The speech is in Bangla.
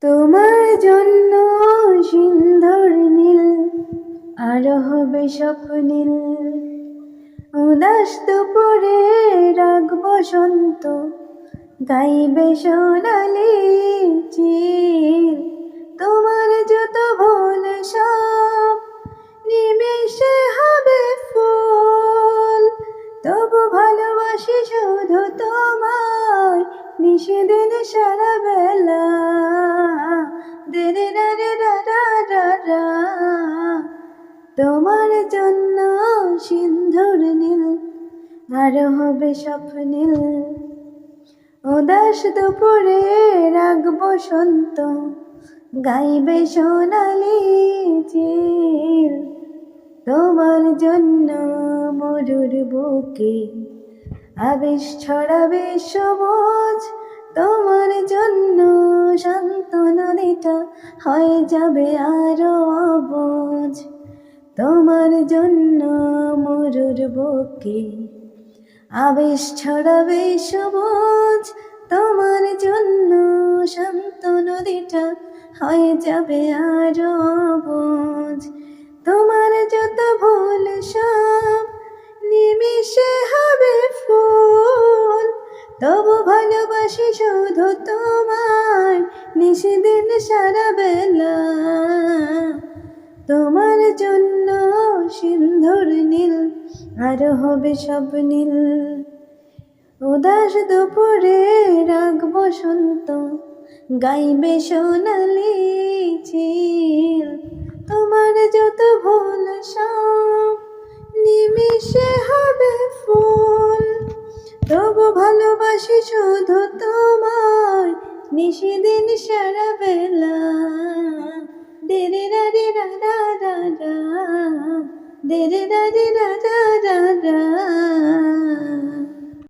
তোমার জন্য সিন্ধুর নীল আরো হবে স্বপ্নীল। উদাস দুপুরে রাগ বসন্ত গাইবে সোনালি চিল। তোমার যত ভুল সব নিমেষে হবে ফুল। তবু ভালোবাসি শুধু তোমায় নিষেদিন সারা বেলা। দেরে রা রে রা রা রা রা। তোমার জন্য সিন্ধুর নীল আরো হবে স্বপ্নীল। উদাস দুপুরে রাগ বসন্ত গাইবে সোনালি চিল। তোমার জন্য মরুর বুকে আবেশ ছড়াবে সবুজ। তোমার জন্য শান্ত নদীটা হয়ে যাবে আরো অবুঝ। তোমার জন্য মরুর বুকে আবেশ ছড়াবে সবুজ। তোমার জন্য শান্ত নদীটা হয়ে যাবে আরো অবুঝ। তোমার যত ভুল সব নিমিষে হবে ফুল। তবু ভালোবাসি শুধু তোমায় নিষেদিন সারা বেলা। তোমার জন্য সিন্ধুর নীল আরো হবে সব নীল। উদাস দুপুরে রাগ বসন্ত গাইবে সোনালি চিল। তোমার যত ভুল সব নিমিষে হবে ফুল। তবু ভালোবাসি শুধু তোমায় নিষেদিন সারা বেলা। দেরে রা রে রা রা রা রা, দেরে রা রে রা রা রা।